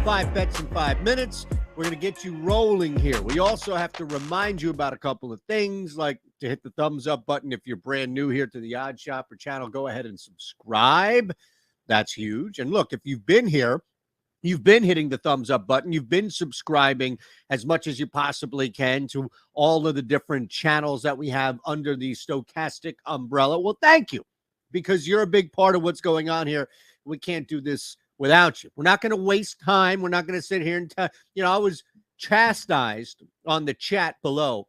5 bets in 5 minutes. We're going to get you rolling here. We also have to remind you about a couple of things, like to hit the thumbs up button if you're brand new here to the Odd Shopper channel. Go ahead and subscribe. That's huge. And look, if you've been here, you've been hitting the thumbs up button. You've been subscribing as much as you possibly can to all of the different channels that we have under the Stokastic umbrella. Well, thank you, because you're a big part of what's going on here. We can't do this without you. We're not going to waste time. We're not going to sit here and I was chastised on the chat below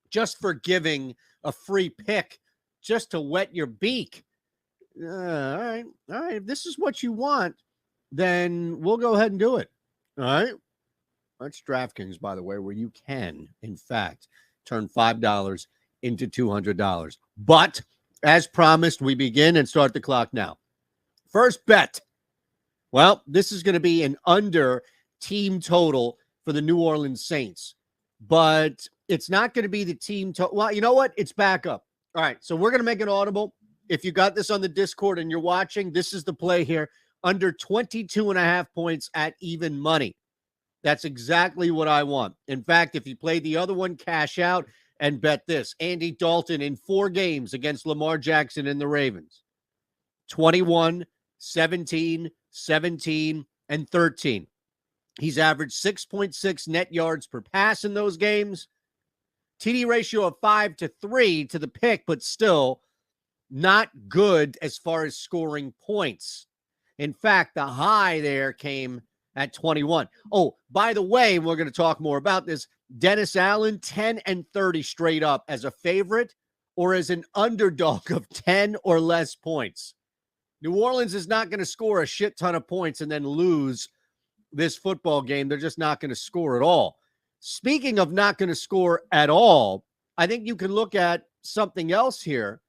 just for giving a free pick just to wet your beak. All right. If this is what you want, then we'll go ahead and do it. All right. That's DraftKings, by the way, where you can, in fact, turn $5 into $200. But as promised, we begin and start the clock now. First bet. Well, this is going to be an under team total for the New Orleans Saints, but it's not going to be the team total. Well, you know what? It's back up. All right. So we're going to make it audible. If you got this on the Discord and you're watching, this is the play here. Under 22.5 points at even money. That's exactly what I want. In fact, if you play the other one, cash out and bet this. Andy Dalton in 4 games against Lamar Jackson and the Ravens. 21, 17, 17, and 13. He's averaged 6.6 net yards per pass in those games. TD ratio of 5-3 to the pick, but still not good as far as scoring points. In fact, the high there came at 21. Oh, by the way, we're going to talk more about this. Dennis Allen, 10 and 30 straight up as a favorite or as an underdog of 10 or less points. New Orleans is not going to score a shit ton of points and then lose this football game. They're just not going to score at all. Speaking of not going to score at all, I think you can look at something else here,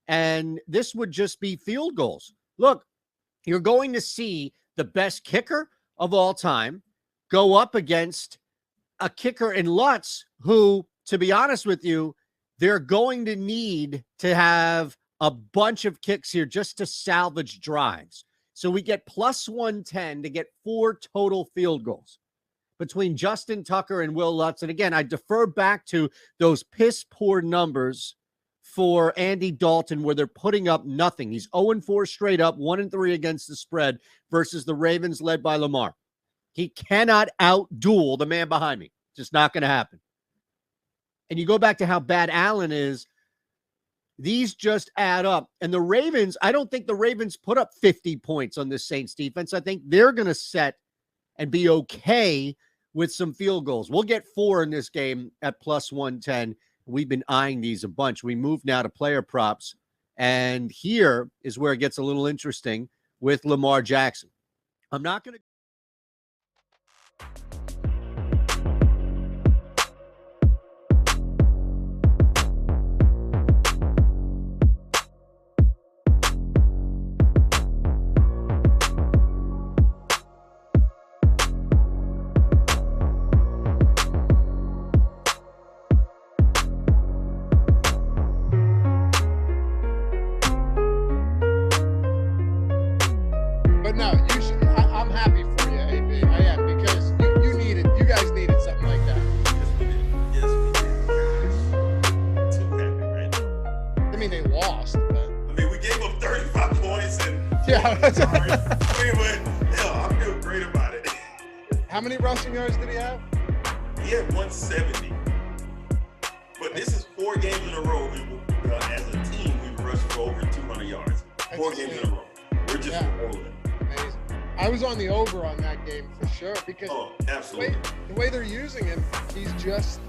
and this would just be field goals. Look, you're going to see the best kicker of all time go up against a kicker in Lutz who, to be honest with you, they're going to need to have a bunch of kicks here just to salvage drives. So we get plus 110 to get 4 total field goals between Justin Tucker and Will Lutz. And again, I defer back to those piss poor numbers for Andy Dalton where they're putting up nothing. He's 0-4 straight up, 1-3 against the spread versus the Ravens led by Lamar. He cannot outduel the man behind me. Just not going to happen. And you go back to how bad Allen is, these just add up. And the Ravens, I don't think the Ravens put up 50 points on this Saints defense. I think they're going to set and be okay with some field goals. We'll get 4 in this game at plus 110. We've been eyeing these a bunch. We move now to player props. And here is where it gets a little interesting with Lamar Jackson. I'm not going to. I feel great about it. How many rushing yards did he have? He had 170. But this is 4 games in a row. As a team, we've rushed for over 200 yards. 4 games in a row. We're just rolling. Amazing. I was on the over on that game for sure because absolutely. The way they're using him, he's just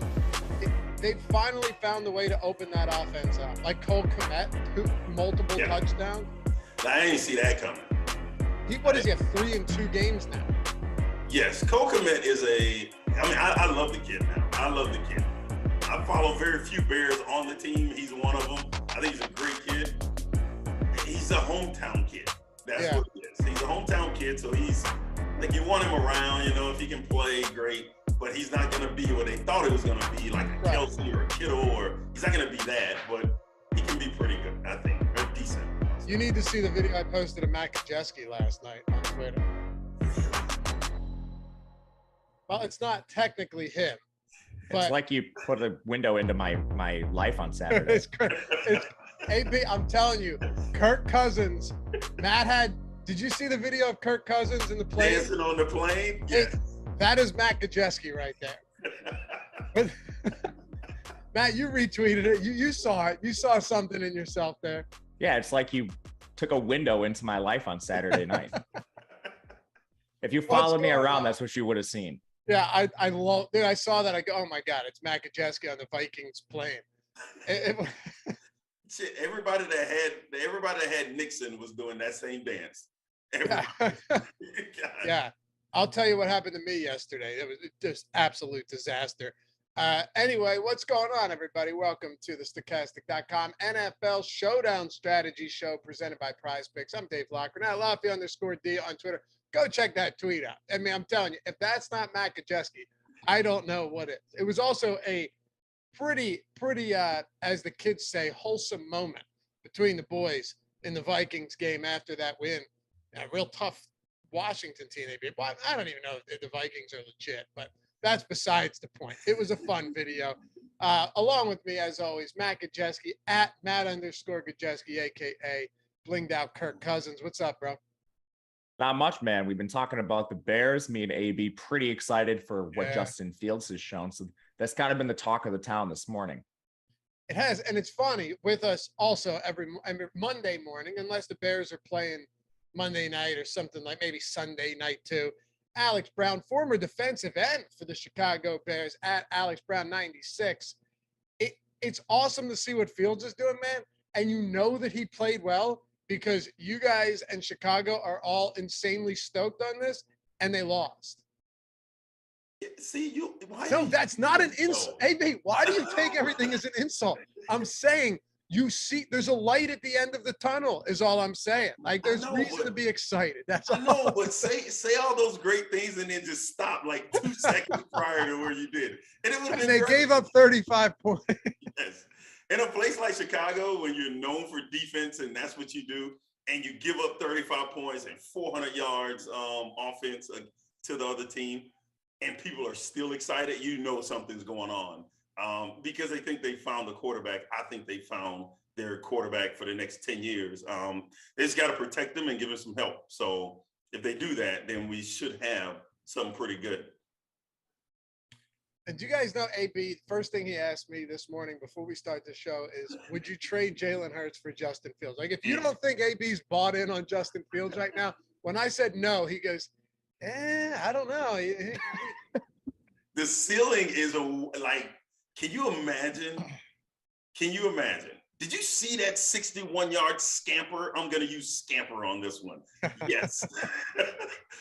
they finally found the way to open that offense up. Like Cole Kmet, multiple touchdowns. I didn't see that coming. What is he, 3 in 2 games now? Yes, Cole Kmet is I love the kid now. I love the kid. I follow very few Bears on the team. He's one of them. I think he's a great kid. He's a hometown kid. That's what he is. He's a hometown kid, so he's like, you want him around, if he can play, great. But he's not going to be what they thought it was going to be, like a Kelsey or a Kittle, or he's not going to be that, but he can be pretty good, I think. Very decent. You need to see the video I posted of Matt Gajewski last night on Twitter. Well, it's not technically him. But It's like you put a window into my life on Saturday. it's great. It's AB. I'm telling you, Kirk Cousins. Did you see the video of Kirk Cousins in the plane? Dancing on the plane? Yeah. That is Matt Gajewski right there. Matt, you retweeted it. You saw it. You saw something in yourself there. Yeah, it's like you took a window into my life on Saturday night. If you followed me around, that's what you would have seen. Yeah, I love. Dude, I saw that. I go, oh my god, it's Matt Gajewski on the Vikings plane. Shit, everybody that had Nixon was doing that same dance. Yeah, I'll tell you what happened to me yesterday. It was just absolute disaster. Anyway, what's going on, everybody? Welcome to the Stokastic.com NFL Showdown Strategy Show presented by Prize Picks. I'm Dave Loughran at Lafayette_D on Twitter. Go check that tweet out. I mean, I'm telling you, if that's not Matt Gajewski, I don't know what is. It was also a pretty, as the kids say, wholesome moment between the boys in the Vikings game after that win. A real tough Washington team they beat. Well, I don't even know if the Vikings are legit, but that's besides the point. It was a fun video. Along with me, as always, Matt Gajewski at Matt_Gajewski, a.k.a. blinged out Kirk Cousins. What's up, bro? Not much, man. We've been talking about the Bears. Me and AB pretty excited for what Yeah. Justin Fields has shown. So that's kind of been the talk of the town this morning. It has, and it's funny with us also every Monday morning, unless the Bears are playing Monday night or something like maybe Sunday night too. Alex Brown, former defensive end for the Chicago Bears at Alex Brown 96. It's awesome to see what Fields is doing, man. And you know that he played well because you guys and Chicago are all insanely stoked on this, and they lost. See, No, that's not an insult. Hey, mate, why do you take everything as an insult? I'm saying you see, there's a light at the end of the tunnel, is all I'm saying. Like, there's reason to be excited. That's all. No, but say all those great things and then just stop like 2 seconds prior to where you did. And it would have been They great. gave up 35 points. Yes. In a place like Chicago, when you're known for defense and that's what you do, and you give up 35 points and 400 yards offense to the other team, and people are still excited, you know something's going on. Because they think they found the quarterback. I think they found their quarterback for the next 10 years. They just got to protect them and give them some help. So if they do that, then we should have something pretty good. And do you guys know, AB, first thing he asked me this morning before we start the show is, would you trade Jalen Hurts for Justin Fields? Like, if you don't think AB's bought in on Justin Fields right now, when I said no, he goes, I don't know. The ceiling is can you imagine? Did you see that 61-yard scamper? I'm going to use scamper on this one. Yes.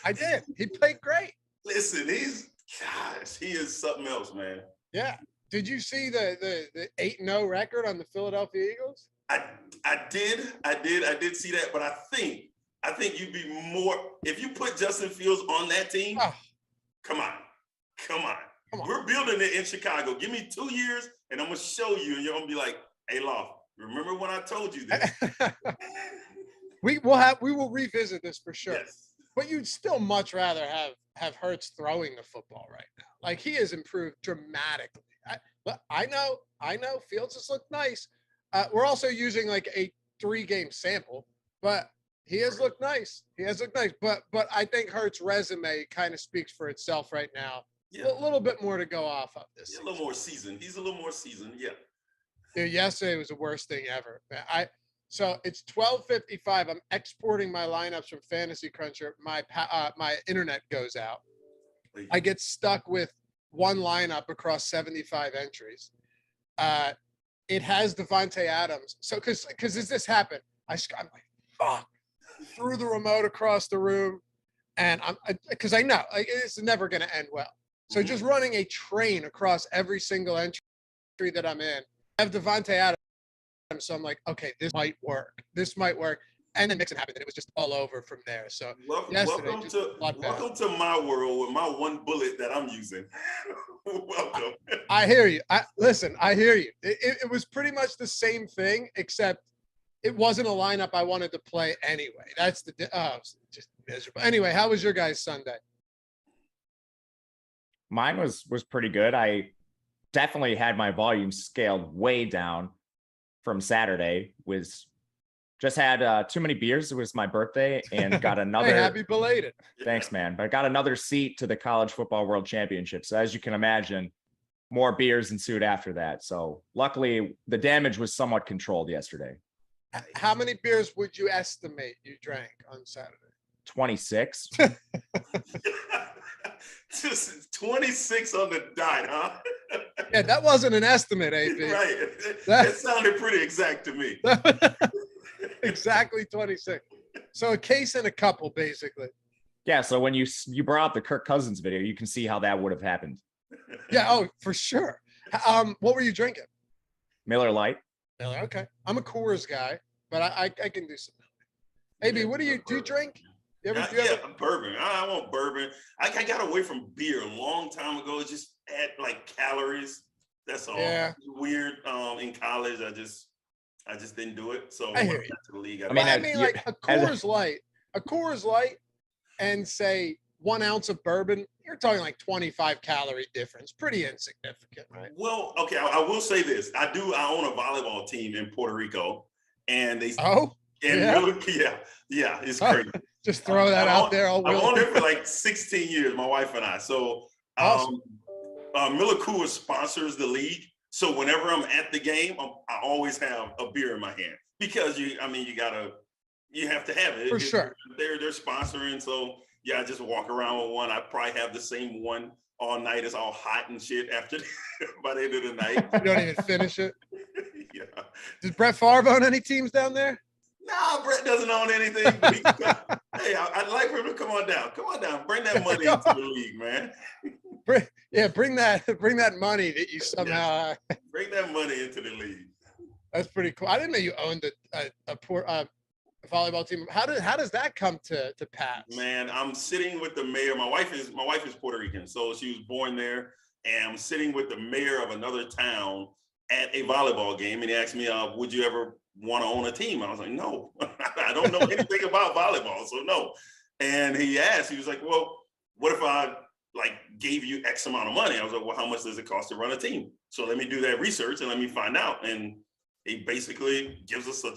I did. He played great. Listen, he is something else, man. Yeah. Did you see the 8-0 record on the Philadelphia Eagles? I did see that, but I think you'd be more if you put Justin Fields on that team. Oh. Come on. We're building it in Chicago. Give me 2 years, and I'm gonna show you, and you're gonna be like, "Hey, Loft, remember when I told you this?" We will revisit this for sure. Yes. But you'd still much rather have Hurts throwing the football right now. Like, he has improved dramatically. I know Fields has looked nice. We're also using like a 3-game sample, but he has looked nice. But I think Hurts' resume kind of speaks for itself right now. Yeah. A little bit more to go off of this. He's a little more seasoned. Yeah. Dude, yesterday was the worst thing ever. So it's 12:55. I'm exporting my lineups from Fantasy Cruncher. My internet goes out. I get stuck with one lineup across 75 entries. It has Devontae Adams. So because as this happened, I'm like, fuck. Threw the remote across the room, and because I know it's never going to end well. So just running a train across every single entry that I'm in. I have Devontae Adams, so I'm like, okay, this might work. And then Mixon happened, and it was just all over from there. So welcome to my world with my one bullet that I'm using. Welcome. I hear you. I hear you. It was pretty much the same thing, except it wasn't a lineup I wanted to play anyway. That's just miserable. Anyway, how was your guys' Sunday? Mine was pretty good. I definitely had my volume scaled way down from Saturday. Just had too many beers. It was my birthday and got another. Hey, happy belated. Thanks, man. But I got another seat to the College Football World Championship. So as you can imagine, more beers ensued after that. So luckily, the damage was somewhat controlled yesterday. How many beers would you estimate you drank on Saturday? 26. Just 26 on the dot, huh? Yeah, that wasn't an estimate, AP. Right. That sounded pretty exact to me. Exactly 26. So a case and a couple, basically. Yeah. So when you brought up the Kirk Cousins video, you can see how that would have happened. Yeah. Oh, for sure. What were you drinking? Miller Lite. Miller. Okay. I'm a Coors guy, but I can do some. AB, what do you drink? You ever? Bourbon. I want bourbon. I got away from beer a long time ago. It just add like calories. That's all. Yeah. Weird. In college, I just didn't do it. So I hear you. to the league. I mean, like a Coors Light, and say 1 ounce of bourbon. You're talking like 25 calorie difference. Pretty insignificant, right? Well, okay. I will say this. I own a volleyball team in Puerto Rico, and they. Oh. Yeah. It's crazy. Just throw that out there. I've owned it for like 16 years, my wife and I. So awesome. Miller Coors sponsors the league. So whenever I'm at the game, I always have a beer in my hand because you have to have it. For sure. They're sponsoring. So yeah, I just walk around with one. I probably have the same one all night. It's all hot and shit after by the end of the night. You don't even finish it. Yeah. Does Brett Favre own any teams down there? No, Brett doesn't own anything. Hey, I'd like for him to come on down. Come on down. Bring that money into the league, man. Bring that money that you somehow. Bring that money into the league. That's pretty cool. I didn't know you owned a volleyball team. How does that come to pass? Man, I'm sitting with the mayor. My wife is Puerto Rican, so she was born there, and I'm sitting with the mayor of another town at a volleyball game, and he asked me, "Would you ever want to own a team?" I was like, "No, I don't know anything about volleyball, so no." And he was like, "Well, what if I gave you X amount of money?" I was like, "Well, how much does it cost to run a team? So let me do that research and let me find out." And he basically gives us a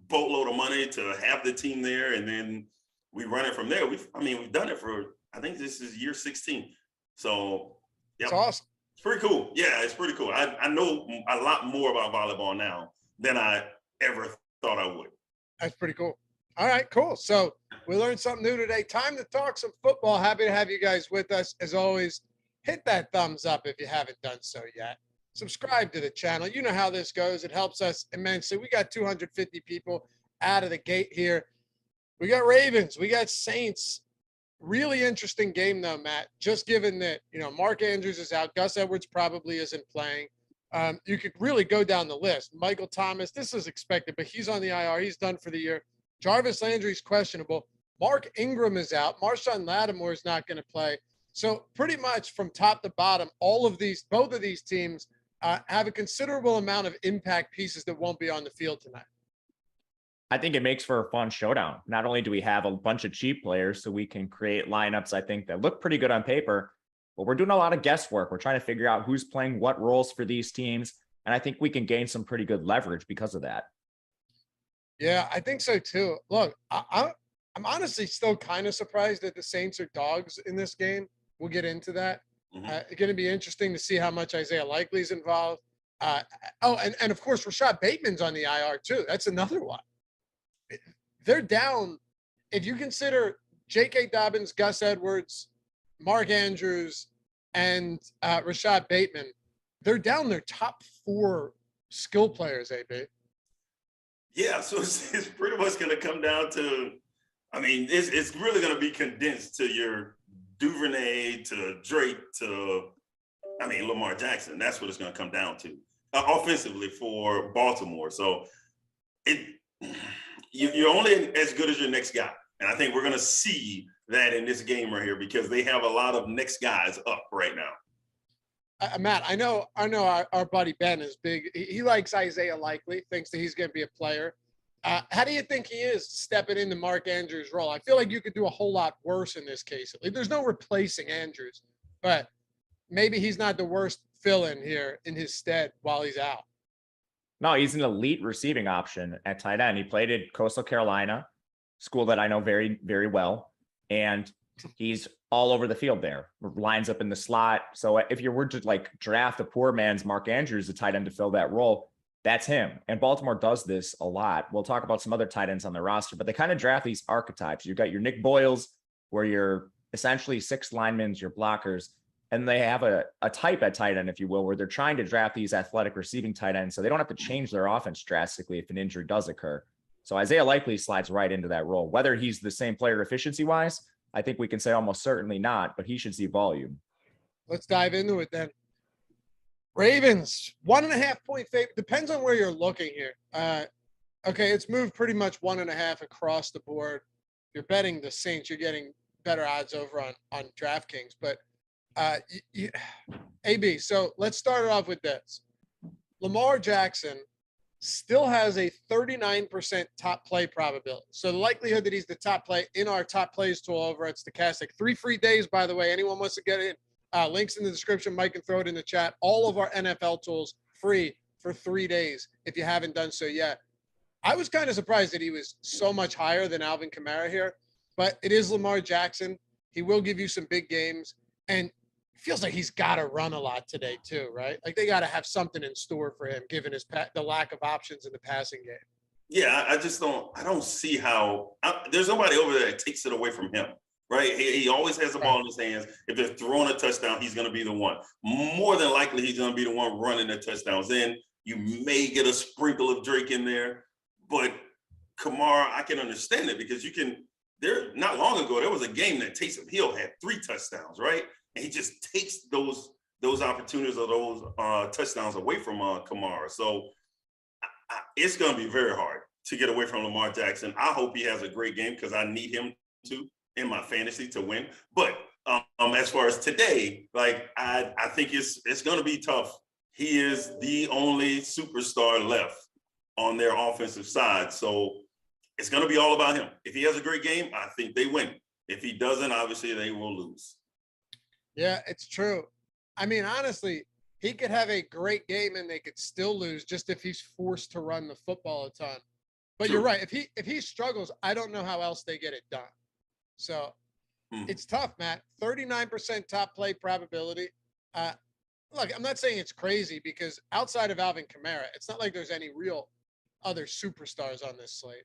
boatload of money to have the team there, and then we run it from there. We've done it for, I think this is year 16. So yeah, it's awesome. It's pretty cool. Yeah, it's pretty cool. I know a lot more about volleyball now than I ever thought I would. That's pretty cool. All right, cool. So we learned something new today. Time to talk some football. Happy to have you guys with us. As always, hit that thumbs up if you haven't done so yet. Subscribe to the channel. You know how this goes. It helps us immensely. We got 250 people out of the gate here. We got Ravens. We got Saints. Really interesting game, though, Matt. Just given that, Mark Andrews is out. Gus Edwards probably isn't playing. You could really go down the list. Michael Thomas, this is expected, but he's on the IR. He's done for the year. Jarvis Landry's questionable. Mark Ingram is out. Marshawn Lattimore is not going to play. So pretty much from top to bottom, both of these teams have a considerable amount of impact pieces that won't be on the field tonight. I think it makes for a fun showdown. Not only do we have a bunch of cheap players, so we can create lineups, I think, that look pretty good on paper, but we're doing a lot of guesswork. We're trying to figure out who's playing what roles for these teams. And I think we can gain some pretty good leverage because of that. Yeah, I think so too. Look, I'm honestly still kind of surprised that the Saints are dogs in this game. We'll get into that. Mm-hmm. It's going to be interesting to see how much Isaiah Likely's involved. And of course, Rashad Bateman's on the IR too. That's another one. They're down. If you consider J.K. Dobbins, Gus Edwards, Mark Andrews, and Rashad Bateman, they're down their top 4 skill players, AB. Yeah, so it's pretty much going to come down to, it's really going to be condensed to your Duvernay, to Drake, to, Lamar Jackson. That's what it's going to come down to offensively for Baltimore. So you're only as good as your next guy. And I think we're going to see that in this game right here because they have a lot of next guys up right now. Matt, I know our buddy Ben is big. He likes Isaiah Likely, thinks that he's going to be a player. How do you think he is stepping into Mark Andrews' role? I feel like you could do a whole lot worse in this case. There's no replacing Andrews, but maybe he's not the worst fill-in here in his stead while he's out. No, he's an elite receiving option at tight end. He played at Coastal Carolina, school that I know very, very well. And he's all over the field there, lines up in the slot. So if you were to like draft a poor man's Mark Andrews, a tight end to fill that role, that's him. And Baltimore does this a lot. We'll talk about some other tight ends on the roster, but they kind of draft these archetypes. You've got your Nick Boyles, where you're essentially 6 linemen, your blockers, and they have a type at tight end, if you will, where they're trying to draft these athletic receiving tight ends so they don't have to change their offense drastically if an injury does occur. So Isaiah Likely slides right into that role. Whether he's the same player efficiency-wise, I think we can say almost certainly not, but he should see volume. Let's dive into it then. Ravens, 1.5 point favorite. Depends on where you're looking here. Okay, it's moved pretty much 1.5 across the board. You're betting the Saints, you're getting better odds over on DraftKings. But AB, so let's start it off with this. Lamar Jackson still has a 39% top play probability. So the likelihood that he's the top play in our top plays tool over at Stokastic. 3 free days, by the way. Anyone wants to get in, links in the description. Mike can throw it in the chat. All of our NFL tools free for 3 days if you haven't done so yet. I was kind of surprised that he was so much higher than Alvin Kamara here, but it is Lamar Jackson. He will give you some big games, and it feels like he's got to run a lot today too, right? Like they got to have something in store for him, given the lack of options in the passing game. Yeah, I don't see how there's nobody over there that takes it away from him, right? He always has the ball in his hands. If they're throwing a touchdown, he's going to be the one. More than likely, he's going to be the one running the touchdowns. Then you may get a sprinkle of Drake in there, but Kamara, I can understand it because not long ago, there was a game that Taysom Hill had 3 touchdowns, right? And he just takes those opportunities or those touchdowns away from Kamara. So it's going to be very hard to get away from Lamar Jackson. I hope he has a great game because I need him to in my fantasy to win. But as far as today, like I think it's going to be tough. He is the only superstar left on their offensive side. So it's going to be all about him. If he has a great game, I think they win. If he doesn't, obviously they will lose. Yeah, it's true. I mean, honestly, he could have a great game and they could still lose just if he's forced to run the football a ton. But You're right. If he struggles, I don't know how else they get it done. So It's tough, Matt. 39% top play probability. Look, I'm not saying it's crazy because outside of Alvin Kamara, it's not like there's any real other superstars on this slate.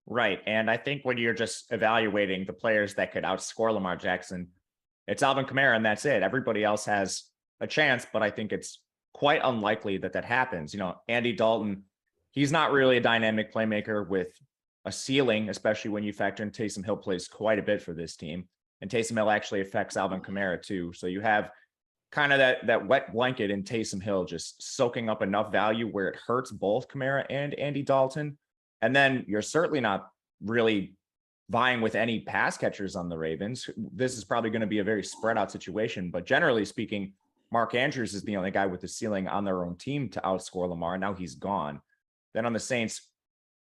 Right. And I think when you're just evaluating the players that could outscore Lamar Jackson, it's Alvin Kamara and that's it. Everybody else has a chance, but I think it's quite unlikely that happens. You know, Andy Dalton, he's not really a dynamic playmaker with a ceiling, especially when you factor in Taysom Hill plays quite a bit for this team. And Taysom Hill actually affects Alvin Kamara too. So you have kind of that wet blanket in Taysom Hill just soaking up enough value where it hurts both Kamara and Andy Dalton. And then you're certainly not really vying with any pass catchers on the Ravens. This is probably going to be a very spread out situation, but generally speaking, Mark Andrews is the only guy with the ceiling on their own team to outscore Lamar. Now he's gone. Then on the Saints,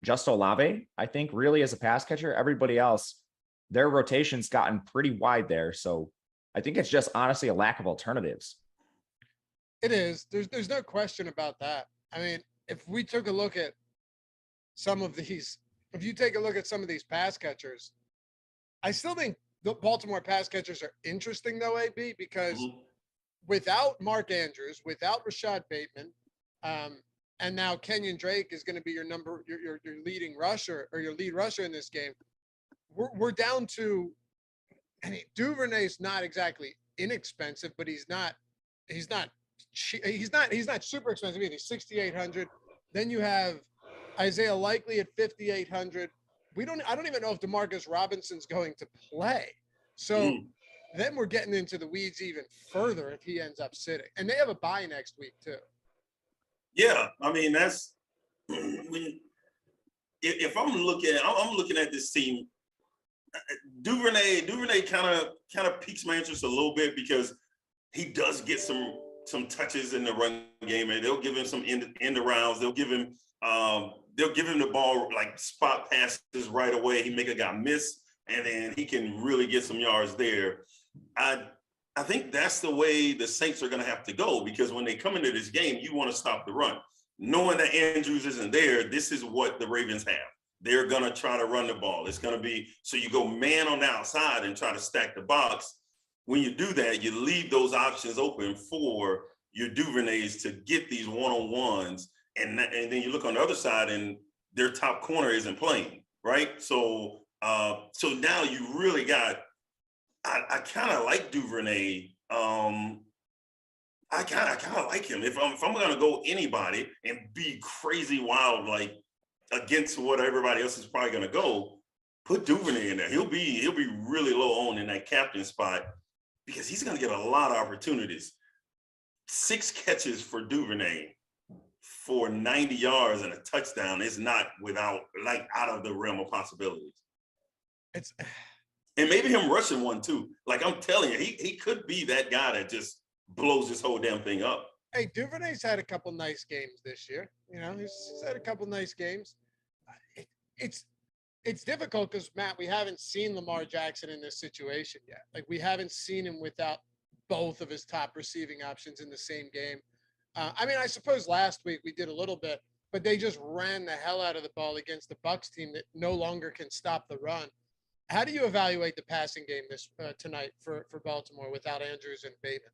just Olave, I think really as a pass catcher, everybody else, their rotation's gotten pretty wide there. So I think it's just honestly a lack of alternatives. It is. There's no question about that. I mean, if we took a look at if you take a look at some of these pass catchers, I still think the Baltimore pass catchers are interesting though, AB, because without Mark Andrews, without Rashad Bateman, and now Kenyon Drake is going to be your leading rusher or your lead rusher in this game. We're down to, I mean, Duvernay's not exactly inexpensive, but he's not super expensive either. He's 6,800. Then you have Isaiah Likely at 5,800. I don't even know if DeMarcus Robinson's going to play. So then we're getting into the weeds even further if he ends up sitting. And they have a bye next week too. Yeah, I mean that's if I'm looking at this team. Duvernay kind of piques my interest a little bit because he does get some touches in the run game, and they'll give him some end arounds. They'll give him the ball like spot passes right away. He make a guy miss, and then he can really get some yards there. I think that's the way the Saints are going to have to go, because when they come into this game, you want to stop the run. Knowing that Andrews isn't there, this is what the Ravens have. They're going to try to run the ball. It's going to be, so you go man on the outside and try to stack the box. When you do that, you leave those options open for your Duvernays to get these one-on-ones. And then you look on the other side and their top corner isn't playing, right? So now you really got, I kind of like Duvernay. I kind of like him. If I'm going to go anybody and be crazy wild, like against what everybody else is probably going to go, put Duvernay in there. He'll be really low on in that captain spot, because he's going to get a lot of opportunities. 6 catches for Duvernay for 90 yards and a touchdown is not out of the realm of possibilities. And maybe him rushing one too. Like, I'm telling you, he could be that guy that just blows this whole damn thing up. Hey, Duvernay's had a couple nice games this year. You know, he's had a couple nice games. It's difficult because, Matt, we haven't seen Lamar Jackson in this situation yet. Like, we haven't seen him without both of his top receiving options in the same game. I mean, I suppose last week we did a little bit, but they just ran the hell out of the ball against the Bucs team that no longer can stop the run. How do you evaluate the passing game tonight for Baltimore without Andrews and Bateman?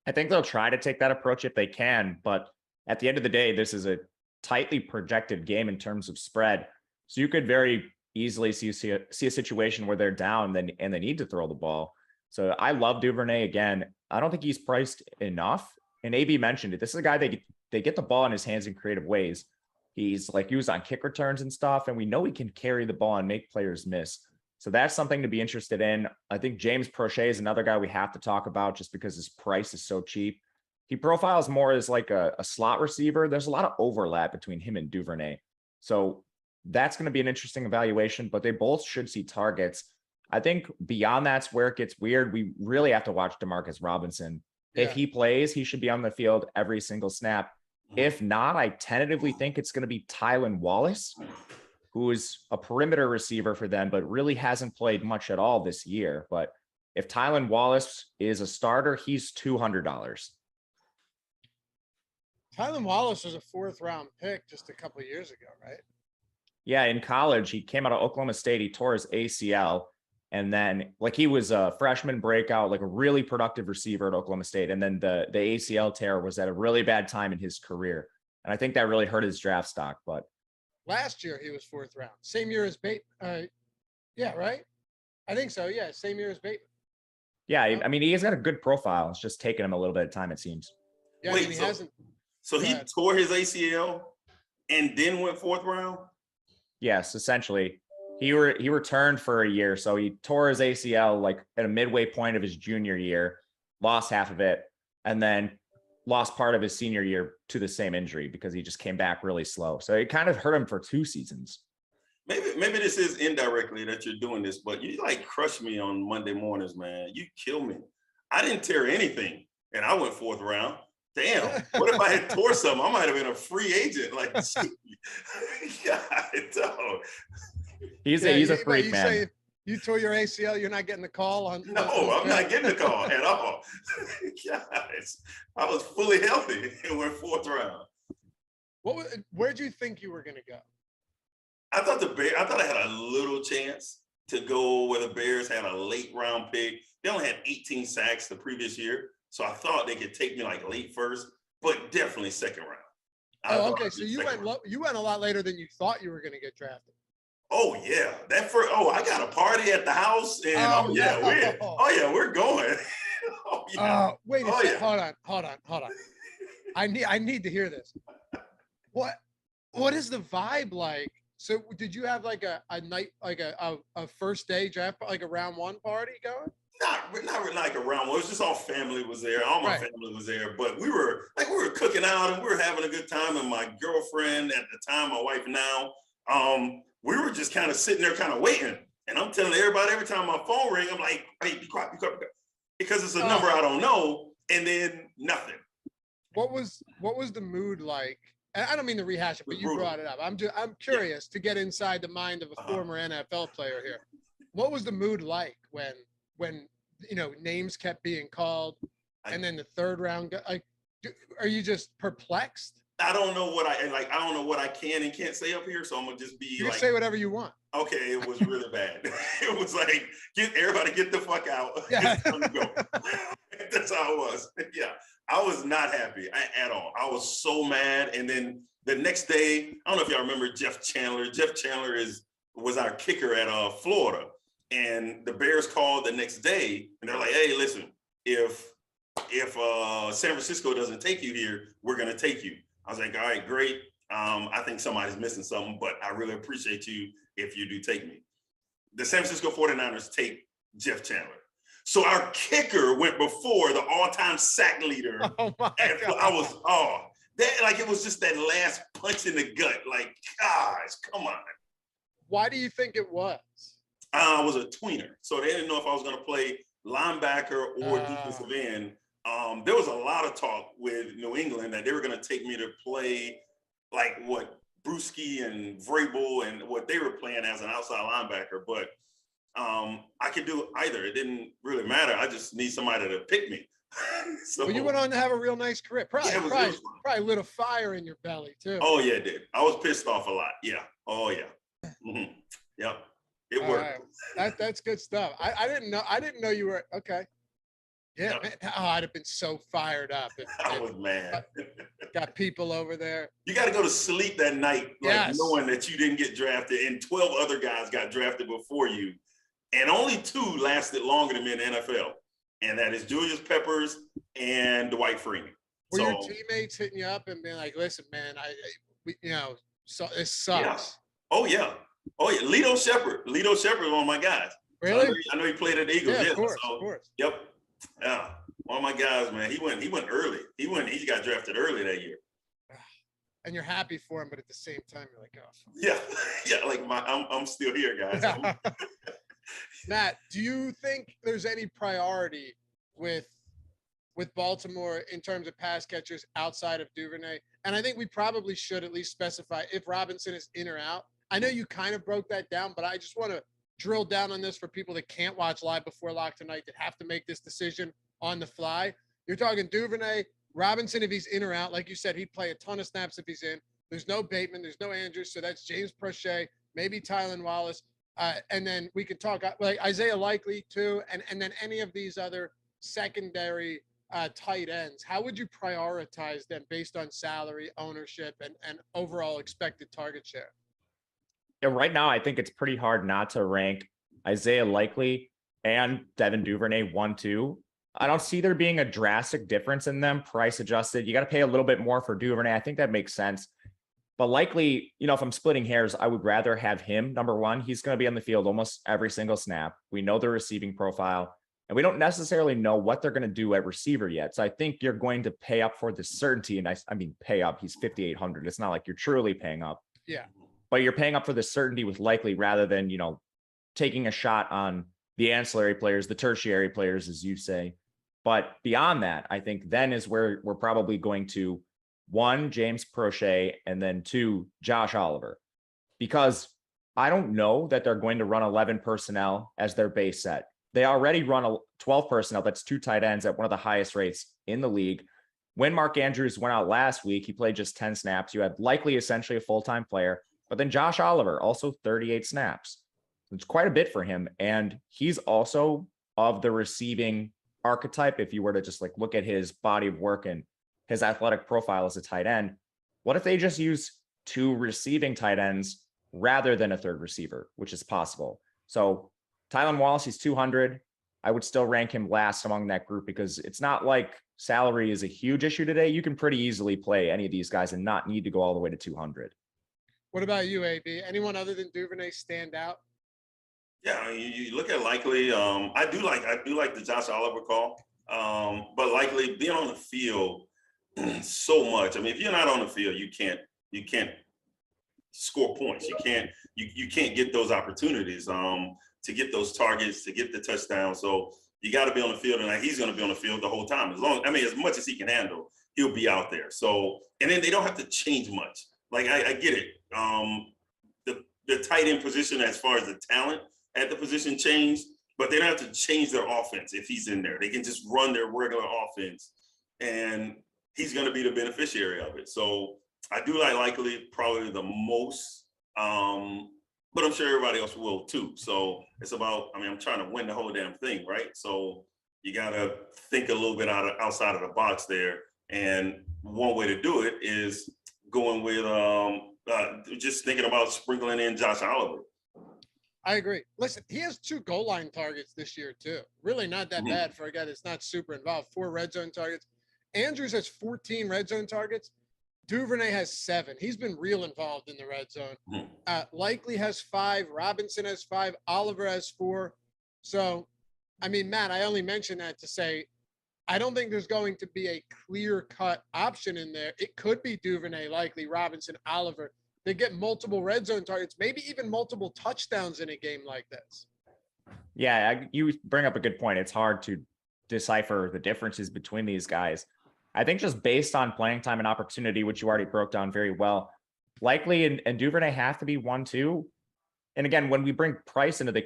I think they'll try to take that approach if they can, but at the end of the day, this is a tightly projected game in terms of spread. So you could very easily see a situation where they're down and they need to throw the ball. So I love Duvernay again. I don't think he's priced enough. And AB mentioned it. This is a guy they get the ball in his hands in creative ways. He's like used on kick returns and stuff, and we know he can carry the ball and make players miss. So that's something to be interested in. I think James Prochet is another guy we have to talk about just because his price is so cheap. He profiles more as like a slot receiver. There's a lot of overlap between him and Duvernay. So that's going to be an interesting evaluation, but they both should see targets. I think beyond that's where it gets weird. We really have to watch Demarcus Robinson. Yeah. If he plays, he should be on the field every single snap. If not, I tentatively think it's going to be Tylan Wallace, who is a perimeter receiver for them, but really hasn't played much at all this year. But if Tylan Wallace is a starter, he's $200. Tylan Wallace was a 4th-round pick just a couple of years ago, right? Yeah, in college, he came out of Oklahoma State. He tore his ACL. And then, like, he was a freshman breakout, like a really productive receiver at Oklahoma State. And then the ACL tear was at a really bad time in his career. And I think that really hurt his draft stock. But last year, he was 4th round. Same year as Bateman. Yeah, right? I think so. Yeah, same year as Bateman. Yeah, I mean, he's got a good profile. It's just taking him a little bit of time, it seems. Yeah, wait, I mean, he hasn't. So he tore his ACL and then went 4th round? Yes, essentially. He returned for a year. So he tore his ACL like at a midway point of his junior year, lost half of it, and then lost part of his senior year to the same injury because he just came back really slow. So it kind of hurt him for 2 seasons. Maybe this is indirectly that you're doing this, but you like crush me on Monday mornings, man. You kill me. I didn't tear anything, and I went 4th round. Damn, what if I had tore something? I might have been a free agent. Like, God, dog. He's a freak, man. You tore your ACL, you're not getting the call on. No, I'm not getting the call at all. Guys, I was fully healthy and went 4th round. Where'd you think you were going to go? I thought I had a little chance to go where the Bears had a late round pick. They only had 18 sacks the previous year, so I thought they could take me like late 1st, but definitely 2nd round. Oh, okay. So you went a lot later than you thought you were going to get drafted. Oh yeah, I got a party at the house, and we're going. Wait a second. Hold on. I need to hear this. What is the vibe like? So did you have like a night, like a first day draft, like a round 1 party going? Not like a round 1. It was just all family was there. All my family was there, but we were cooking out and we were having a good time. And my girlfriend at the time, my wife now, we were just kind of sitting there kind of waiting. And I'm telling everybody every time my phone rings, I'm like, hey, be quiet. Because it's a number I don't know. And then nothing. What was the mood like? And I don't mean to rehash it, but you brought it up. I'm curious to get inside the mind of a former NFL player here. What was the mood like when names kept being called, and then the third round, like, are you just perplexed? I don't know what I don't know what I can and can't say up here, so I'm gonna just be You like, can say whatever you want. okay, it was really bad. It was like, everybody get the fuck out. Yeah. It's time to go. That's how it was. Yeah, I was not happy at all. I was so mad. And then the next day, I don't know if y'all remember Jeff Chandler. Jeff Chandler was our kicker at Florida, and the Bears called the next day, and they're like, hey, listen, if San Francisco doesn't take you here, we're gonna take you. I was like, all right, great. I think somebody's missing something, but I really appreciate you if you do take me. The San Francisco 49ers take Jeff Chandler. So our kicker went before the all-time sack leader. Oh my God. I was, it was just that last punch in the gut. Like, gosh, come on. Why do you think it was? I was a tweener. So they didn't know if I was going to play linebacker or defensive end. There was a lot of talk with New England that they were going to take me to play like what Bruschi and Vrabel and what they were playing as an outside linebacker. But I could do either. It didn't really matter. I just need somebody to pick me. So, well, you went on to have a real nice career. Probably lit a fire in your belly too. Oh yeah, it did. I was pissed off a lot. Yeah. Oh yeah. Mm-hmm. Yep. It worked. Right. That's good stuff. I didn't know you were okay. Yeah, Yep. man, I'd have been so fired up. I was mad. Got people over there. You got to go to sleep that night, Yes. knowing that you didn't get drafted, and 12 other guys got drafted before you, and only 2 lasted longer than me in the NFL, and that is Julius Peppers and Dwight Freeman. Were your teammates hitting you up and being like, "Listen, man, so this sucks." Yeah. Oh yeah. Lito Shepherd was one of my guys. Really? So I know he played at the Eagles. Yeah, Of course. Yep. Yeah. One of my guys, man. He went early. He got drafted early that year. And you're happy for him, but at the same time, you're like, "Oh." Yeah. Yeah. Like I'm still here, guys. Yeah. Matt, do you think there's any priority with Baltimore in terms of pass catchers outside of Duvernay? And I think we probably should at least specify if Robinson is in or out. I know you kind of broke that down, but I just want to drill down on this for people that can't watch live before lock tonight, that have to make this decision on the fly. You're talking Duvernay, Robinson, if he's in or out. Like you said, he'd play a ton of snaps if he's in. There's no Bateman, there's no Andrews, so that's James Prochet, maybe Tylan Wallace. And then we could talk like Isaiah Likely too, and then any of these other secondary tight ends. How would you prioritize them based on salary, ownership, and overall expected target share? Yeah, right now, I think it's pretty hard not to rank Isaiah Likely and Devin Duvernay 1-2. I don't see there being a drastic difference in them, price adjusted. You got to pay a little bit more for Duvernay. I think that makes sense. But Likely, if I'm splitting hairs, I would rather have him. Number one, he's going to be on the field almost every single snap. We know the receiving profile, and we don't necessarily know what they're going to do at receiver yet. So I think you're going to pay up for the certainty. And I mean, pay up. He's $5,800. It's not like you're truly paying up. Yeah. But you're paying up for the certainty with Likely rather than, taking a shot on the ancillary players, the tertiary players, as you say. But beyond that, I think then is where we're probably going to 1, James Prochet, and then 2, Josh Oliver, because I don't know that they're going to run 11 personnel as their base set. They already run a 12 personnel. That's 2 tight ends at one of the highest rates in the league. When Mark Andrews went out last week, he played just 10 snaps. You had Likely essentially a full-time player, but then Josh Oliver, also 38 snaps. It's quite a bit for him. And he's also of the receiving archetype. If you were to just look at his body of work and his athletic profile as a tight end, what if they just use 2 receiving tight ends rather than a third receiver, which is possible. So Tylan Wallace, he's 200. I would still rank him last among that group because it's not like salary is a huge issue today. You can pretty easily play any of these guys and not need to go all the way to 200. What about you, AB? Anyone other than Duvernay stand out? Yeah, you look at Likely. I do like the Josh Oliver call, but Likely being on the field so much. I mean, if you're not on the field, you can't score points. You can't get those opportunities to get those targets, to get the touchdown. So you got to be on the field, and he's going to be on the field the whole time. As much as he can handle, he'll be out there. So, and then they don't have to change much. Like I get it. The tight end position, as far as the talent at the position, changed, but they don't have to change their offense if he's in there. They can just run their regular offense, and he's going to be the beneficiary of it. So I do like Likely probably the most, but I'm sure everybody else will too. So it's about, I mean, I'm trying to win the whole damn thing, right? So you got to think a little bit outside of the box there. And one way to do it is going with just thinking about sprinkling in Josh Oliver. I agree. Listen, he has 2 goal line targets this year too. Really not that bad for a guy that's not super involved. 4 red zone targets. Andrews has 14 red zone targets. Duvernay has 7. He's been real involved in the red zone. Likely has 5. Robinson has 5. Oliver has 4. So, I mean, Matt, I only mentioned that to say I don't think there's going to be a clear-cut option in there. It could be Duvernay, Likely, Robinson, Oliver. They get multiple red zone targets, maybe even multiple touchdowns in a game like this. Yeah, you bring up a good point. It's hard to decipher the differences between these guys. I think just based on playing time and opportunity, which you already broke down very well, Likely and Duvernay have to be 1-2. And again, when we bring price into the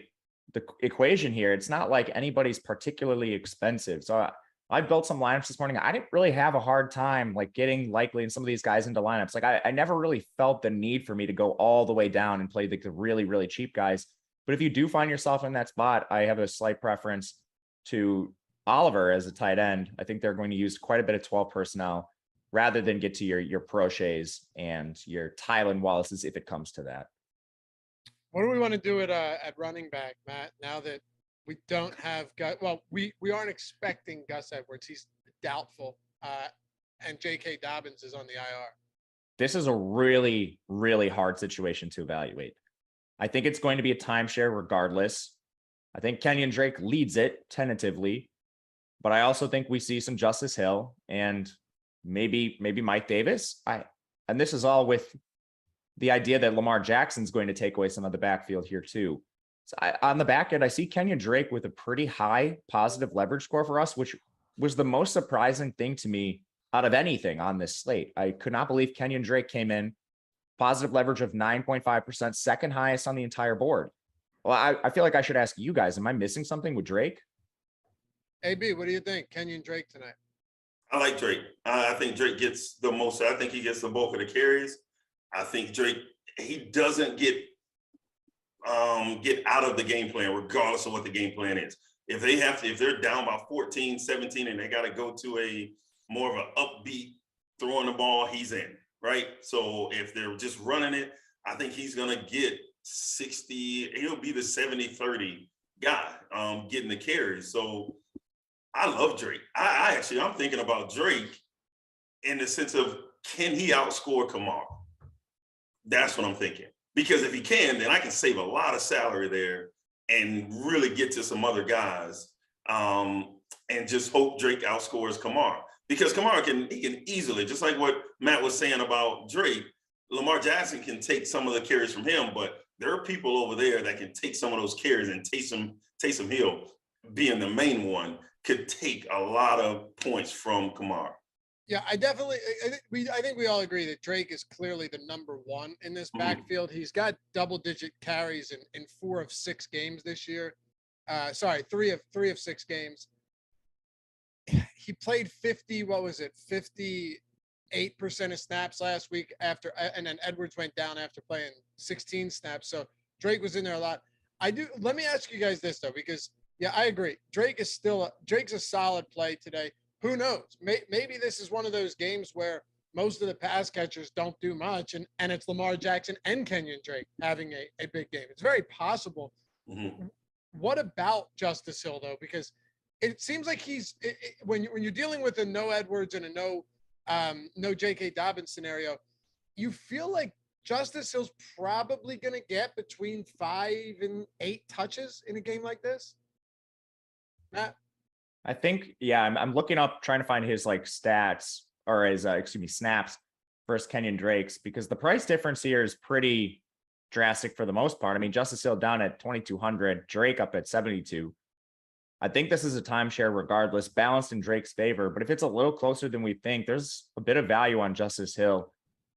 equation here, it's not like anybody's particularly expensive. So I built some lineups this morning. I didn't really have a hard time like getting Likely and some of these guys into lineups. Like I never really felt the need for me to go all the way down and play the really, really cheap guys. But if you do find yourself in that spot, I have a slight preference to Oliver as a tight end. I think they're going to use quite a bit of 12 personnel rather than get to your Proches and your Tylan Wallaces if it comes to that. What do we want to do at running back, Matt, now that we don't have Gus? Well, we aren't expecting Gus Edwards. He's doubtful. And J.K. Dobbins is on the IR. This is a really, really hard situation to evaluate. I think it's going to be a timeshare regardless. I think Kenyon Drake leads it tentatively, but I also think we see some Justice Hill and maybe Mike Davis. And this is all with the idea that Lamar Jackson's going to take away some of the backfield here too. So on the back end, I see Kenyon Drake with a pretty high positive leverage score for us, which was the most surprising thing to me out of anything on this slate. I could not believe Kenyon Drake came in positive leverage of 9.5%, second highest on the entire board. Well, I feel like I should ask you guys, am I missing something with Drake? AB, what do you think? Kenyon Drake tonight? I like Drake. I think Drake gets the most. I think he gets the bulk of the carries. I think Drake, he doesn't get out of the game plan regardless of what the game plan is. If they're down by 14, 17, and they got to go to a more of an upbeat throwing the ball, he's in, right? So if they're just running it, I think he's going to get 60. He'll be the 70-30 guy getting the carries. So I love Drake. I'm thinking about Drake in the sense of, can he outscore Kamara? That's what I'm thinking. Because if he can, then I can save a lot of salary there and really get to some other guys and just hope Drake outscores Kamara. Because Kamara can easily, just like what Matt was saying about Drake, Lamar Jackson can take some of the carries from him, but there are people over there that can take some of those carries, and Taysom Hill being the main one could take a lot of points from Kamara. Yeah, I think we all agree that Drake is clearly the number one in this backfield. He's got double-digit carries in 4 of 6 games this year. 3 of 6 games. He played 58% of snaps last week and then Edwards went down after playing 16 snaps. So Drake was in there a lot. Let me ask you guys this though, because yeah, I agree. Drake's a solid play today. Who knows? Maybe this is one of those games where most of the pass catchers don't do much, and it's Lamar Jackson and Kenyon Drake having a big game. It's very possible. Mm-hmm. What about Justice Hill though? Because it seems like when you're dealing with a no Edwards and a no J.K. Dobbins scenario, you feel like Justice Hill's probably going to get between 5 and 8 touches in a game like this. Matt? I think, yeah, I'm looking up, trying to find his like stats or his, snaps versus Kenyon Drake's, because the price difference here is pretty drastic for the most part. I mean, Justice Hill down at 2,200, Drake up at 72. I think this is a timeshare regardless, balanced in Drake's favor. But if it's a little closer than we think, there's a bit of value on Justice Hill.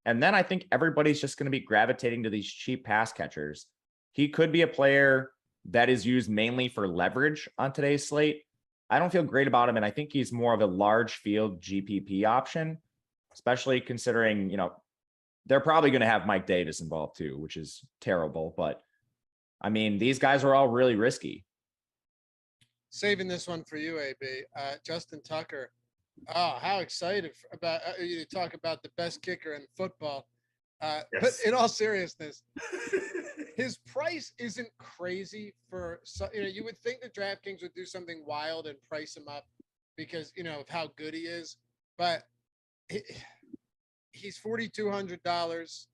And then I think everybody's just going to be gravitating to these cheap pass catchers. He could be a player that is used mainly for leverage on today's slate. I don't feel great about him, and I think he's more of a large field GPP option, especially considering, they're probably going to have Mike Davis involved too, which is terrible. But I mean, these guys are all really risky. Saving this one for you, AB. Justin Tucker. Oh, how excited about you to talk about the best kicker in football. But in all seriousness, his price isn't crazy for, you would think that DraftKings would do something wild and price him up because, of how good he is. But he's $4,200.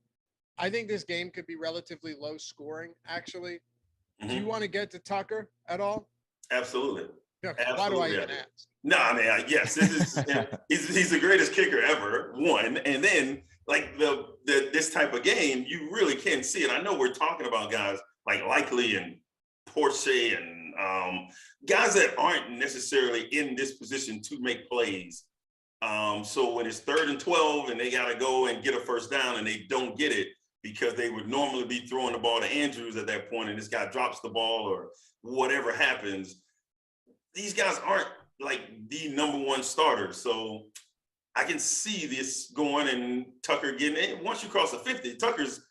I think this game could be relatively low scoring, actually. Mm-hmm. Do you want to get to Tucker at all? Absolutely. Absolutely. Why do I even ask? No, I mean, yes, this is he's the greatest kicker ever. One, and then like this type of game, you really can't see it. I know we're talking about guys like Likely and Porsche and guys that aren't necessarily in this position to make plays. So when it's 3rd and 12 and they got to go and get a first down and they don't get it because they would normally be throwing the ball to Andrews at that point and this guy drops the ball or whatever happens, these guys aren't like the number one starters. So I can see this going and Tucker getting it. Once you cross the 50,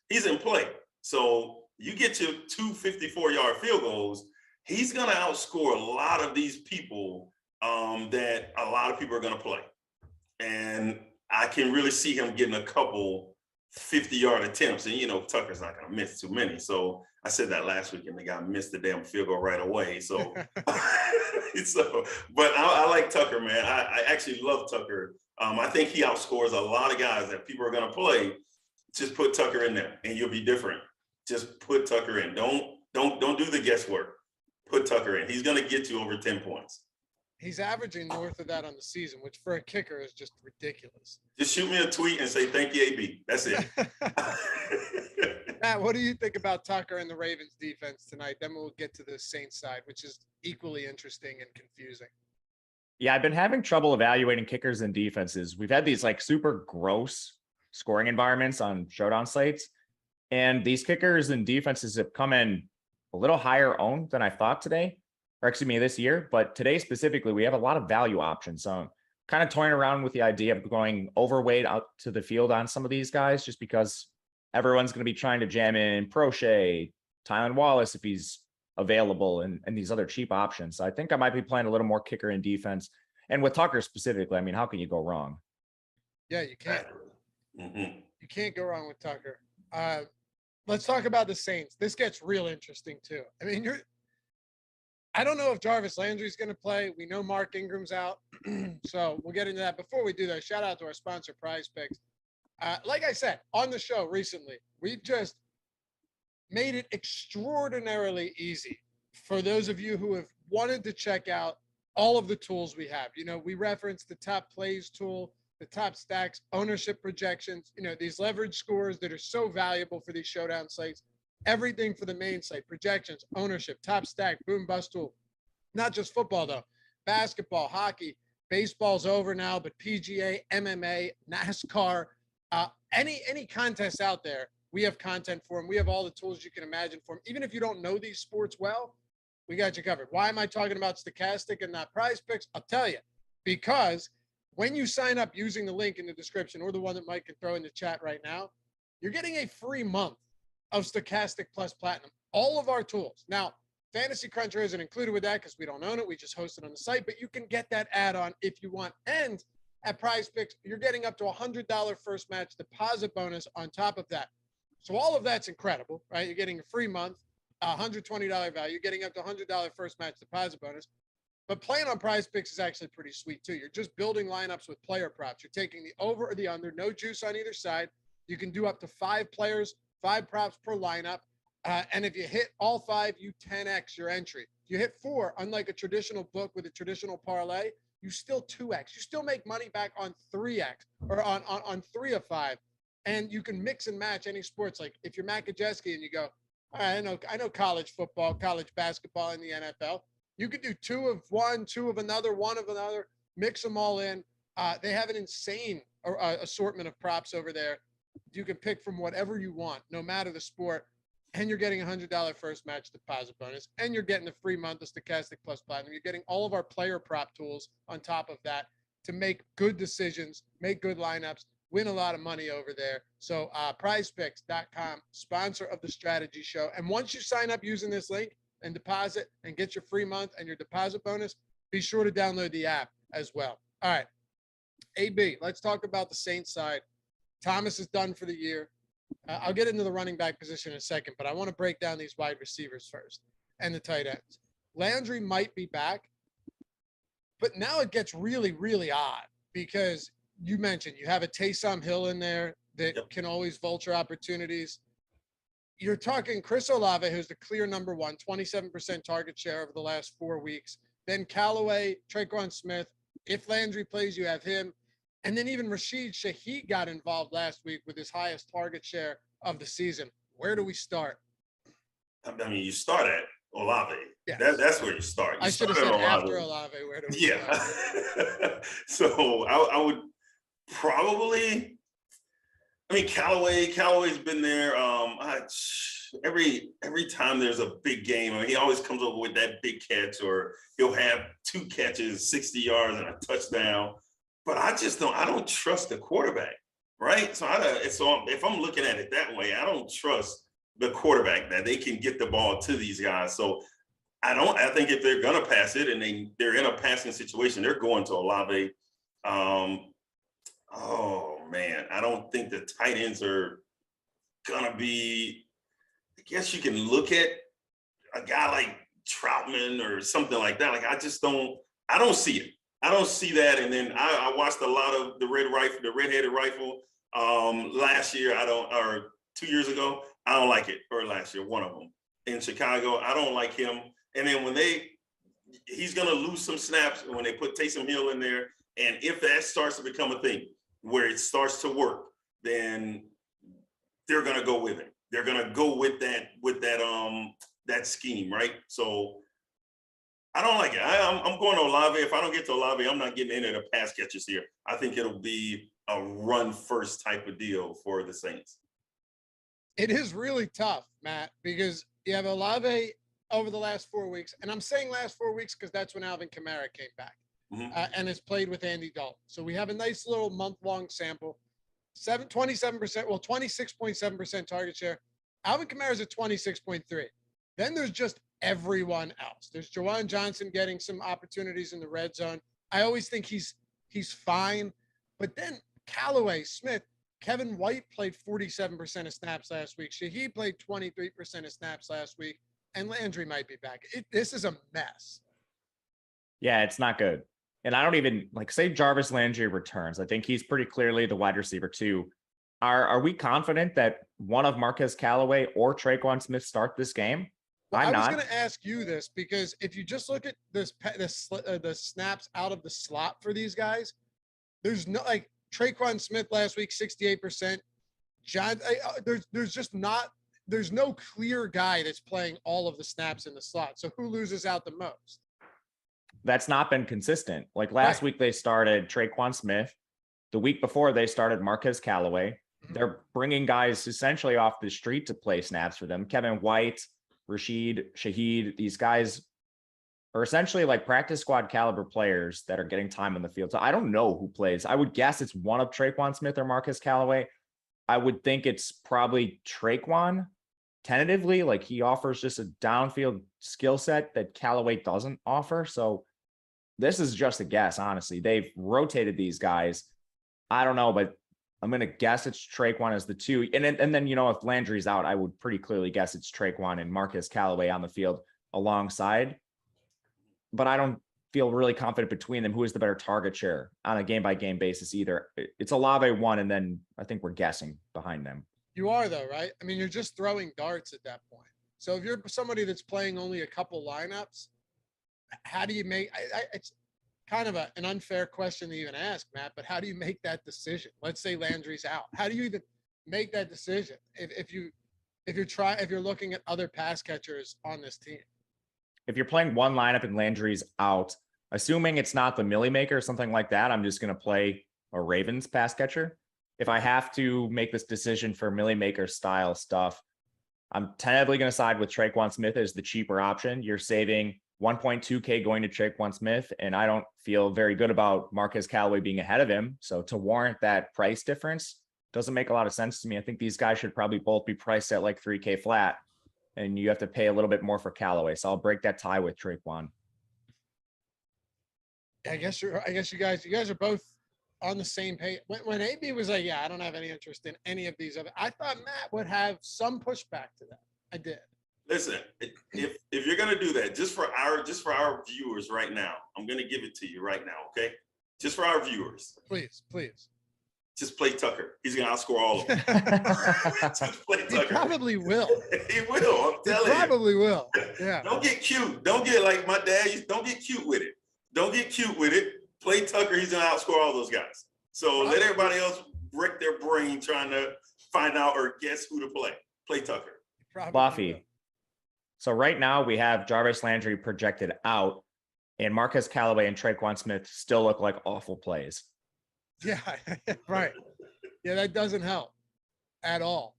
he's in play. So you get your 2 54-yard field goals, he's going to outscore a lot of these people that a lot of people are going to play. And I can really see him getting a couple 50-yard attempts. And, Tucker's not going to miss too many. So I said that last week and the guy missed the damn field goal right away. So, but I like Tucker, man. I actually love Tucker. I think he outscores a lot of guys that people are going to play. Just put Tucker in there and you'll be different. Just put Tucker in. Don't do the guesswork. Put Tucker in. He's going to get you over 10 points. He's averaging north of that on the season, which for a kicker is just ridiculous. Just shoot me a tweet and say, thank you, AB. That's it. Matt, what do you think about Tucker and the Ravens defense tonight? Then we'll get to the Saints side, which is equally interesting and confusing. Yeah, I've been having trouble evaluating kickers and defenses. We've had these like super gross scoring environments on Showdown slates. And these kickers and defenses have come in a little higher owned than I thought today. Or excuse me, this year, but today specifically, we have a lot of value options. So I'm kind of toying around with the idea of going overweight out to the field on some of these guys, just because everyone's going to be trying to jam in Prochet, Tylan Wallace, if he's available, and these other cheap options. So I think I might be playing a little more kicker in defense. And with Tucker specifically, I mean, how can you go wrong? Yeah, you can't. Mm-hmm. You can't go wrong with Tucker. Let's talk about the Saints. This gets real interesting too. I mean, I don't know if Jarvis Landry's going to play. We know Mark Ingram's out. So we'll get into that. Before we do that, shout out to our sponsor, Prize Picks. Like I said, on the show recently, we've just made it extraordinarily easy for those of you who have wanted to check out all of the tools we have. We referenced the top plays tool, the top stacks, ownership projections, these leverage scores that are so valuable for these Showdown sites. Everything for the main site, projections, ownership, top stack, boom, bust tool. Not just football, though. Basketball, hockey, baseball's over now, but PGA, MMA, NASCAR, any contests out there, we have content for them. We have all the tools you can imagine for them. Even if you don't know these sports well, we got you covered. Why am I talking about Stokastic and not Prize Picks? I'll tell you. Because when you sign up using the link in the description or the one that Mike can throw in the chat right now, you're getting a free month of Stokastic Plus Platinum, all of our tools. Now, Fantasy Cruncher isn't included with that because we don't own it. We just host it on the site, but you can get that add-on if you want. And at Prize Picks, you're getting up to $100 first match deposit bonus on top of that. So all of that's incredible, right? You're getting a free month, $120 value. You're getting up to $100 first match deposit bonus. But playing on Prize Picks is actually pretty sweet too. You're just building lineups with player props. You're taking the over or the under, no juice on either side. You can do up to 5 players, 5 props per lineup. And if you hit all 5, you 10x your entry. If you hit 4, unlike a traditional book with a traditional parlay, you still 2x. You still make money back on 3x or on 3 of 5. And you can mix and match any sports. Like if you're Matt Gajewski and you go, I know college football, college basketball, and the NFL. You could do 2 of one, 2 of another, 1 of another, mix them all in. They have an insane assortment of props over there. You can pick from whatever you want, no matter the sport. and you're getting $100 first match deposit bonus, and you're getting the free month of Stokastic Plus Platinum. You're getting all of our player prop tools on top of that to make good decisions, make good lineups, win a lot of money over there. So prizepicks.com, sponsor of the strategy show. And once you sign up using this link and deposit and get your free month and your deposit bonus, be sure to download the app as well. All right, AB, let's talk about the Saints side. Thomas is done for the year. I'll get into the running back position in a second, but I want to break down these wide receivers first and the tight ends. Landry might be back, but now it gets really, really odd because you mentioned you have a Taysom Hill in there that can always vulture opportunities. You're talking Chris Olave, who's the clear number one, 27% target share over the last 4 weeks. Then Callaway, Tre'Quan Smith. If Landry plays, you have him. And then even Rashid Shaheed got involved last week with his highest target share of the season. Where do we start? I mean, you start at Olave. Yes. That's where you start. I should have said after Olave. Where do we start? So I would probably, I mean, Callaway's been there. Every time there's a big game, I mean, he always comes over with that big catch, or he'll have 2 catches, 60 yards and a touchdown. But I don't trust the quarterback, right? So if I'm looking at it that way, I don't trust the quarterback that they can get the ball to these guys. So I think if they're gonna pass it and they're in a passing situation, they're going to Olave. Oh man, I don't think the tight ends are gonna be. I guess you can look at a guy like Troutman or something like that. Like I don't see it. I don't see that. And then I watched a lot of the red-headed rifle last year. Or 2 years ago. I don't like it. Or last year, one of them in Chicago. I don't like him. And then he's gonna lose some snaps when they put Taysom Hill in there. And if that starts to become a thing where it starts to work, then they're gonna go with it. They're gonna go with that scheme, right? So I don't like it. I'm going to Olave. If I don't get to Olave, I'm not getting any of the pass catchers here. I think it'll be a run first type of deal for the Saints. It is really tough, Matt, because you have Olave over the last 4 weeks. And I'm saying last 4 weeks because that's when Alvin Kamara came back and has played with Andy Dalton. So we have a nice little month-long sample. 26.7% target share. Alvin Kamara's at 26.3. Then there's just everyone else. There's Jawan Johnson getting some opportunities in the red zone. I always think he's fine. But then Callaway, Smith, Kevin White played 47% of snaps last week. Shaheed played 23% of snaps last week. And Landry might be back. This is a mess. Yeah, it's not good. And I don't even say Jarvis Landry returns. I think he's pretty clearly the wide receiver too. Are we confident that one of Marquez Callaway or Tre'Quan Smith start this game? Well, I was going to ask you this because if you just look at the snaps out of the slot for these guys, there's no Tre'Quan Smith last week, 68%. There's no clear guy that's playing all of the snaps in the slot. So who loses out the most? That's not been consistent. Last week, they started Tre'Quan Smith. The week before, they started Marquez Callaway. Mm-hmm. They're bringing guys essentially off the street to play snaps for them. Kevin White, Rashid Shaheed, these guys are essentially practice squad caliber players that are getting time on the field. So I don't know who plays. I would guess it's one of Tre'Quan Smith or Marquez Callaway. I would think it's probably Tre'Quan tentatively. He offers just a downfield skill set that Callaway doesn't offer. So this is just a guess, honestly. They've rotated these guys. I don't know, but I'm going to guess it's Tre'Quan as the 2. And then, if Landry's out, I would pretty clearly guess it's Tre'Quan and Marquez Callaway on the field alongside. But I don't feel really confident between them who is the better target share on a game-by-game basis either. It's Olave 1, and then I think we're guessing behind them. You are, though, right? I mean, you're just throwing darts at that point. So if you're somebody that's playing only a couple lineups, how do you make it's kind of an unfair question to even ask, Matt, but how do you make that decision? Let's say Landry's out. How do you even make that decision if you're looking at other pass catchers on this team? If you're playing one lineup and Landry's out, assuming it's not the Millie Maker or something like that, I'm just going to play a Ravens pass catcher. If I have to make this decision for Millie Maker style stuff, I'm tentatively going to side with Traquan Smith as the cheaper option. You're saving 1.2K going to Traquan Smith, and I don't feel very good about Marquez Callaway being ahead of him. So to warrant that price difference doesn't make a lot of sense to me. I think these guys should probably both be priced at like 3K flat, and you have to pay a little bit more for Callaway. So I'll break that tie with Traquan. I guess you guys are both on the same page. When AB was like, yeah, I don't have any interest in any of these other, I thought Matt would have some pushback to that. I did. Listen, if you're gonna do that, just for our viewers right now, I'm gonna give it to you right now, okay? Just for our viewers. Please. Just play Tucker. He's gonna outscore all of them. Just play Tucker. He probably will. He will. I'm telling you. He probably will. Yeah. Don't get cute. Don't get like my dad. Don't get cute with it. Don't get cute with it. Play Tucker. He's gonna outscore all those guys. So let everybody else wreck their brain trying to find out or guess who to play. Play Tucker. Buffy. So right now we have Jarvis Landry projected out, and Marquez Callaway and Traquan Smith still look like awful plays. Yeah, right. Yeah, that doesn't help at all.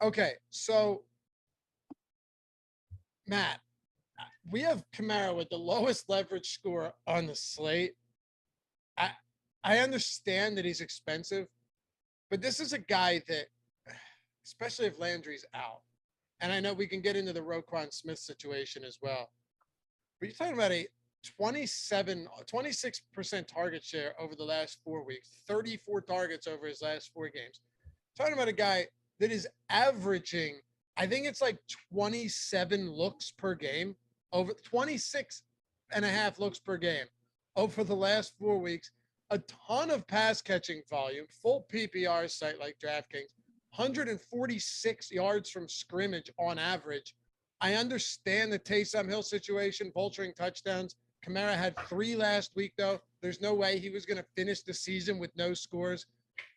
Okay, so Matt, we have Kamara with the lowest leverage score on the slate. I understand that he's expensive, but this is a guy that, especially if Landry's out, and I know we can get into the Roquan Smith situation as well, but you're talking about a 26% target share over the last 4 weeks, 34 targets over his last 4 games. Talking about a guy that is averaging, I think it's like 27 looks per game, over 26 and a half looks per game over the last 4 weeks, a ton of pass catching volume, full PPR site like DraftKings, 146 yards from scrimmage on average. I understand the Taysom Hill situation, vulturing touchdowns. Kamara had 3 last week, though. There's no way he was going to finish the season with no scores.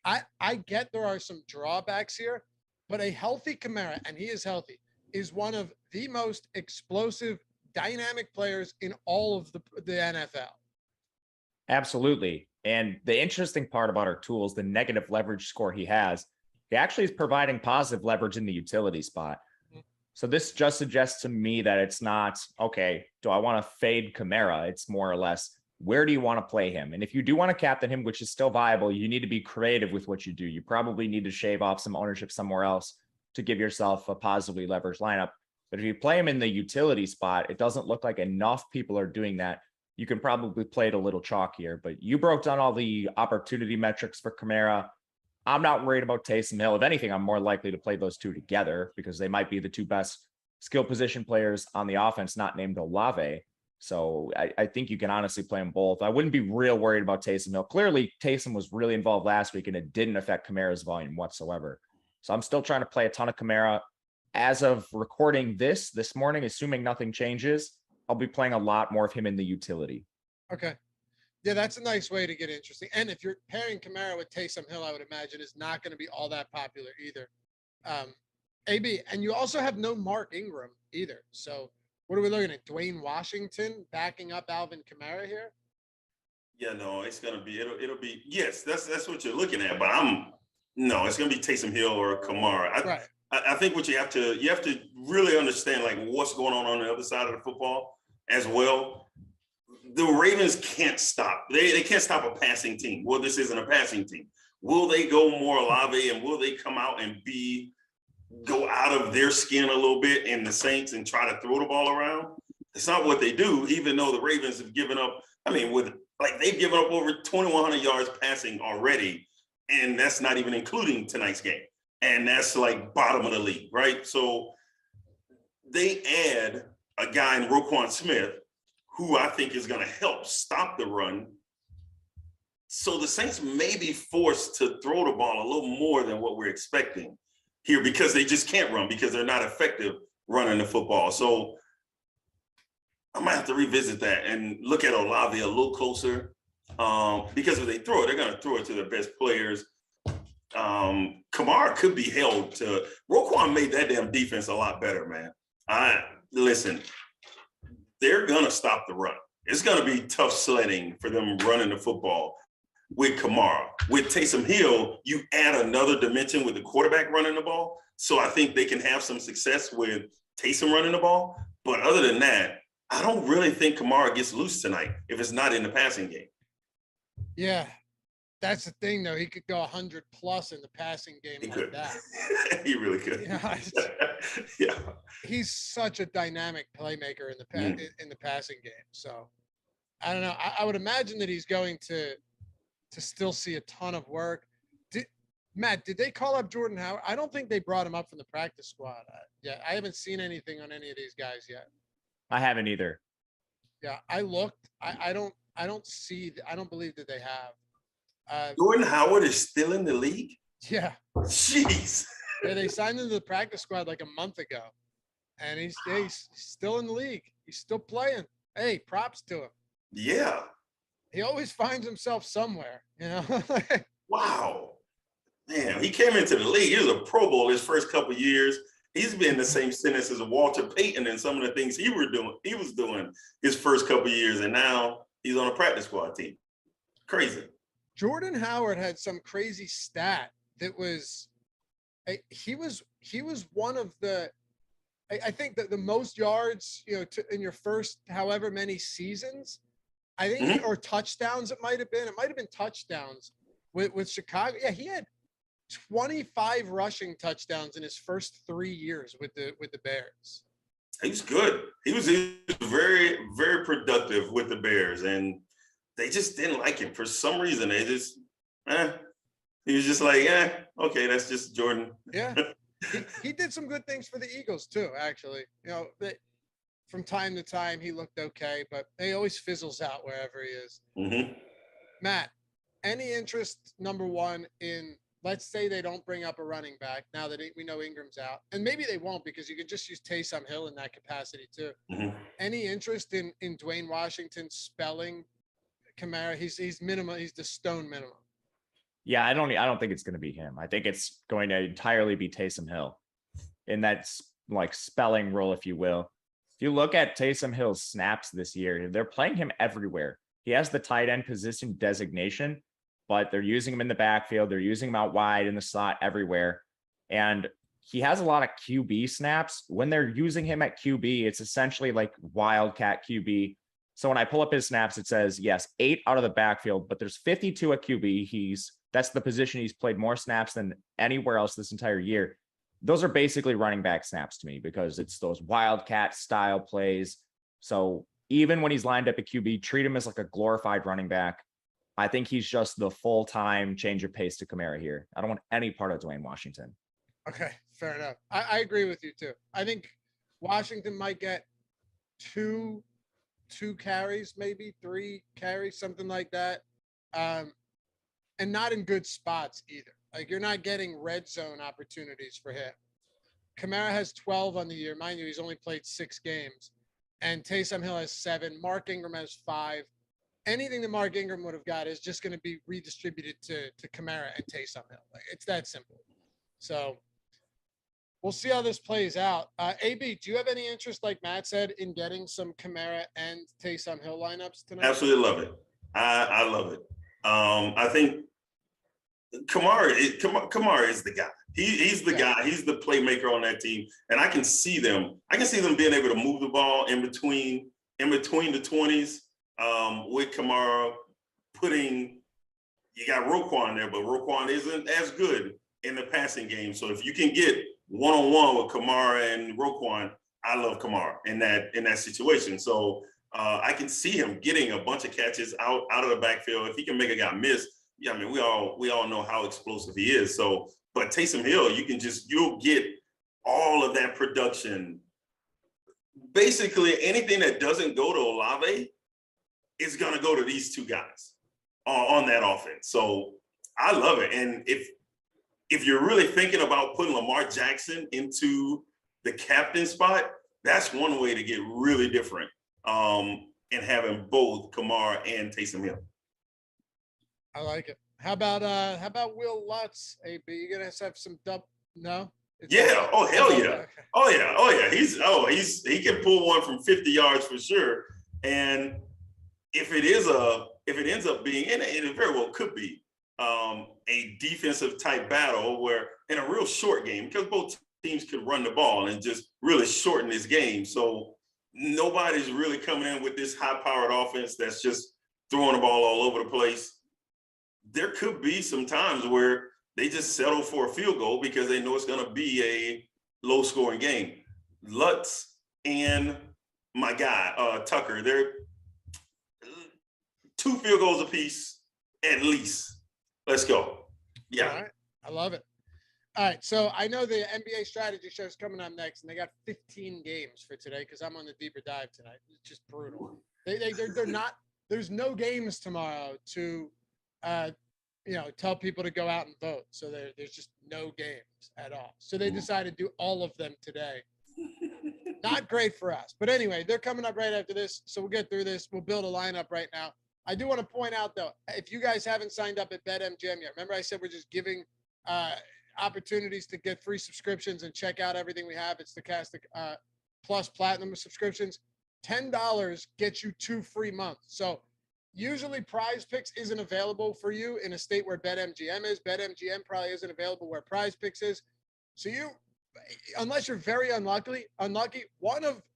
I get there are some drawbacks here, but a healthy Kamara, and he is healthy, is one of the most explosive, dynamic players in all of the NFL. Absolutely. And the interesting part about our tools, the negative leverage score he has, he actually is providing positive leverage in the utility spot. So this just suggests to me that it's not, okay, do I want to fade Kamara? It's more or less, where do you want to play him? And if you do want to captain him, which is still viable, you need to be creative with what you do. You probably need to shave off some ownership somewhere else to give yourself a positively leveraged lineup. But if you play him in the utility spot, it doesn't look like enough people are doing that. You can probably play it a little chalkier, but you broke down all the opportunity metrics for Kamara. I'm not worried about Taysom Hill. If anything, I'm more likely to play those two together because they might be the two best skill position players on the offense, not named Olave. So I think you can honestly play them both. I wouldn't be real worried about Taysom Hill. Clearly, Taysom was really involved last week, and it didn't affect Kamara's volume whatsoever. So I'm still trying to play a ton of Kamara. As of recording this morning, assuming nothing changes, I'll be playing a lot more of him in the utility. Okay. Yeah, that's a nice way to get interesting. And if you're pairing Kamara with Taysom Hill, I would imagine is not going to be all that popular either. AB, and you also have no Mark Ingram either. So what are we looking at? Dwayne Washington backing up Alvin Kamara here? Yeah, no, it's gonna be it'll be yes, that's what you're looking at. But it's gonna be Taysom Hill or Kamara. Right. I think what you have to really understand like what's going on the other side of the football as well. The Ravens can't stop. They can't stop a passing team. Well, this isn't a passing team. Will they go more Olave and will they come out and go out of their skin a little bit in the Saints and try to throw the ball around? It's not what they do, even though the Ravens have given up. I mean, they've given up over 2,100 yards passing already, and that's not even including tonight's game. And that's like bottom of the league, right? So they add a guy in Roquan Smith, who I think is going to help stop the run. So the Saints may be forced to throw the ball a little more than what we're expecting here because they just can't run because they're not effective running the football. So I might have to revisit that and look at Olave a little closer because if they throw it, they're going to throw it to their best players. Kamara could be held to – Roquan made that damn defense a lot better, man. Listen, they're going to stop the run. It's going to be tough sledding for them running the football. with Kamara. With Taysom Hill, you add another dimension with the quarterback running the ball. So I think they can have some success with Taysom running the ball. But other than that, I don't really think Kamara gets loose tonight if it's not in the passing game. Yeah. That's the thing, though. He could go 100 plus in the passing game He like could. that. He really could. You know, Yeah. He's such a dynamic playmaker in the in the passing game. So I don't know. I would imagine that he's going to still see a ton of work. Matt, did they call up Jordan Howard? I don't think they brought him up from the practice squad yet. I haven't seen anything on any of these guys yet. I haven't either. Yeah, I looked. I don't believe that they have. Jordan Howard is still in the league? Yeah. Jeez. Yeah, they signed him to the practice squad like a month ago. And he's still in the league. He's still playing. Hey, props to him. Yeah. He always finds himself somewhere, you know? Wow. Man, he came into the league. He was a Pro Bowl his first couple of years. He's been the same sentence as Walter Payton and some of the things he was doing his first couple of years, and now he's on a practice squad team. Crazy. Jordan Howard had some crazy stat that was he was one of the I think that the most yards, you know, in your first however many seasons, I think, or touchdowns it might have been touchdowns with Chicago. Yeah, he had 25 rushing touchdowns in his first 3 years with the Bears. He was good. He was very, very productive with the Bears, and they just didn't like him for some reason. They just, he was just like, okay, that's just Jordan. Yeah, he did some good things for the Eagles too. Actually, you know, from time to time he looked okay, but he always fizzles out wherever he is. Mm-hmm. Matt, any interest, number one, in, let's say they don't bring up a running back now that we know Ingram's out, and maybe they won't because you could just use Taysom Hill in that capacity too. Mm-hmm. Any interest in Dwayne Washington spelling Kamara? He's minimum. He's the stone minimum. Yeah, I don't think it's going to be him. I think it's going to entirely be Taysom Hill in that like spelling role, if you will. If you look at Taysom Hill's snaps this year, they're playing him everywhere. He has the tight end position designation, but they're using him in the backfield. They're using him out wide in the slot everywhere. And he has a lot of QB snaps. When they're using him at QB, it's essentially like wildcat QB. So when I pull up his snaps, it says, yes, 8 out of the backfield, but there's 52 at QB. That's the position he's played more snaps than anywhere else this entire year. Those are basically running back snaps to me because it's those wildcat style plays. So even when he's lined up at QB, treat him as like a glorified running back. I think he's just the full-time change of pace to Kamara here. I don't want any part of Dwayne Washington. Okay, fair enough. I agree with you too. I think Washington might get two carries, maybe 3 carries, something like that. And not in good spots either. Like, you're not getting red zone opportunities for him. Kamara has 12 on the year. Mind you, he's only played 6 games. And Taysom Hill has 7. Mark Ingram has 5. Anything that Mark Ingram would have got is just going to be redistributed to Kamara and Taysom Hill. Like, it's that simple. So we'll see how this plays out. AB, do you have any interest, like Matt said, in getting some Kamara and Taysom Hill lineups tonight? Absolutely love it. I love it. I think Kamara is the guy. He's the guy. He's the playmaker on that team, and I can see them being able to move the ball in between the 20s with Kamara. You got Roquan there, but Roquan isn't as good in the passing game. So if you can get one-on-one with Kamara and Roquan, I love Kamara in that situation. So I can see him getting a bunch of catches out of the backfield. If he can make a guy miss, yeah, I mean, we all know how explosive he is. So, but Taysom Hill, you'll get all of that production. Basically, anything that doesn't go to Olave is going to go to these two guys on that offense. So I love it. And if you're really thinking about putting Lamar Jackson into the captain spot, that's one way to get really different and having both Kamara and Taysom Hill. I like it. How about Will Lutz, AB? You gonna have some no? Yeah. Oh, hell yeah. Oh yeah. He can pull one from 50 yards for sure. And if it is a if it ends up being, and it very well could be, a defensive type battle where in a real short game, because both teams could run the ball and just really shorten this game. So nobody's really coming in with this high-powered offense that's just throwing the ball all over the place. There could be some times where they just settle for a field goal because they know it's going to be a low-scoring game. Lutz and my guy, Tucker, they're 2 field goals apiece at least. Let's go. Yeah. All right. I love it. All right. So I know the NBA strategy show is coming up next, and they got 15 games for today because I'm on the deeper dive tonight. It's just brutal. They're not, there's no games tomorrow to, tell people to go out and vote. So there's just no games at all. So they decided to do all of them today. Not great for us. But anyway, they're coming up right after this. So we'll get through this. We'll build a lineup right now. I do want to point out, though, if you guys haven't signed up at BetMGM yet, remember I said we're just giving opportunities to get free subscriptions and check out everything we have. It's Stokastic Plus Platinum subscriptions. $10 gets you 2 free months. So usually Prize Picks isn't available for you in a state where BetMGM is. BetMGM probably isn't available where Prize Picks is. So you, unless you're very unlucky,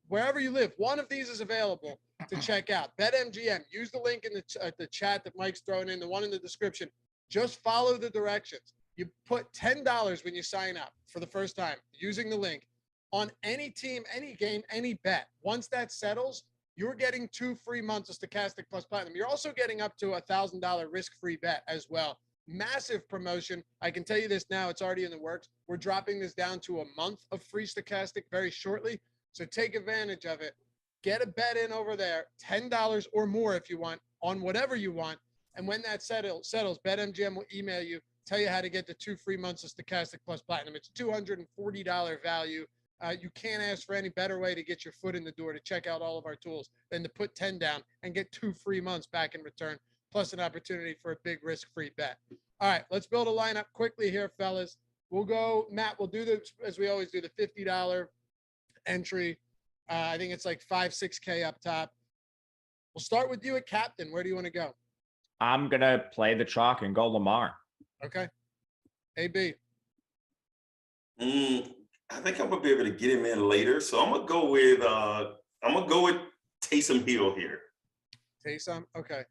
wherever you live, one of these is available to check out. BetMGM. Use the link in the chat that Mike's throwing in, the one in the description. Just follow the directions. You put $10 when you sign up for the first time using the link on any team, any game, any bet. Once that settles, you're getting 2 free months of Stokastic Plus Platinum. You're also getting up to a $1,000 risk-free bet as well. Massive promotion. I can tell you this now. It's already in the works. We're dropping this down to a month of free Stokastic very shortly. So take advantage of it. Get a bet in over there, $10 or more if you want, on whatever you want. And when that settles, BetMGM will email you, tell you how to get the 2 free months of Stokastic Plus Platinum. It's $240 value. You can't ask for any better way to get your foot in the door to check out all of our tools than to put 10 down and get 2 free months back in return, plus an opportunity for a big risk-free bet. All right, let's build a lineup quickly here, fellas. We'll go, Matt, we'll do this as we always do, the $50 entry. I think it's like 5-6K up top. We'll start with you at captain. Where do you want to go? I'm going to play the chalk and go Lamar. Okay. AB. I think I'm gonna be able to get him in later. So I'm gonna go with Taysom Hill here. Taysom, okay.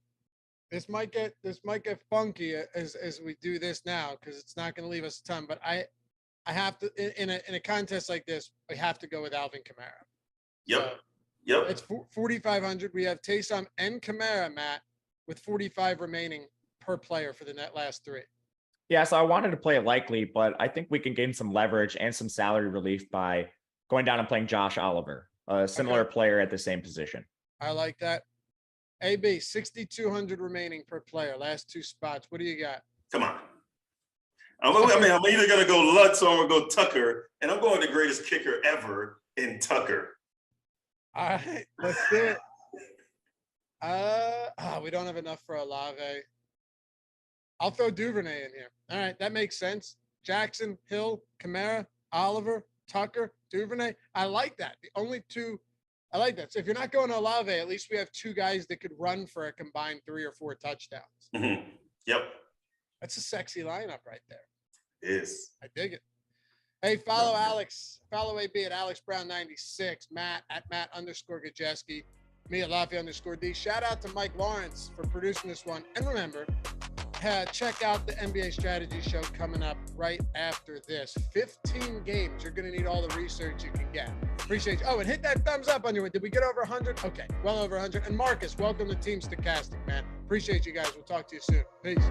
This might get funky as we do this now because it's not going to leave us a ton. But I have to in a contest like this, we have to go with Alvin Kamara. Yep. It's 4,500. We have Taysom and Kamara, Matt, with 45 remaining per player for the last 3. Yeah, so I wanted to play it likely, but I think we can gain some leverage and some salary relief by going down and playing Josh Oliver, a similar player at the same position. I like that. AB, 6,200 remaining per player, last 2 spots. What do you got? Come on. I'm either going to go Lutz or I'm going to go Tucker, and I'm going the greatest kicker ever in Tucker. All right, let's do it. We don't have enough for Olave. I'll throw Duvernay in here. All right, that makes sense. Jackson, Hill, Kamara, Oliver, Tucker, Duvernay. I like that. The only 2, I like that. So if you're not going to Olave, at least we have 2 guys that could run for a combined 3 or 4 touchdowns. Mm-hmm. Yep. That's a sexy lineup right there. It is. I dig it. Hey, follow Alex. Follow AB at AlexBrown96. Matt at Matt_Gajewski. Me at Laffy_D. Shout out to Mike Lawrence for producing this one. And remember, check out the NBA strategy show coming up right after this. 15 games. You're going to need all the research you can get. Appreciate you. Oh, and hit that thumbs up on your way. Did we get over 100? Okay, well over 100. And Marcus, welcome to Team Stokastic, man. Appreciate you guys. We'll talk to you soon. Peace.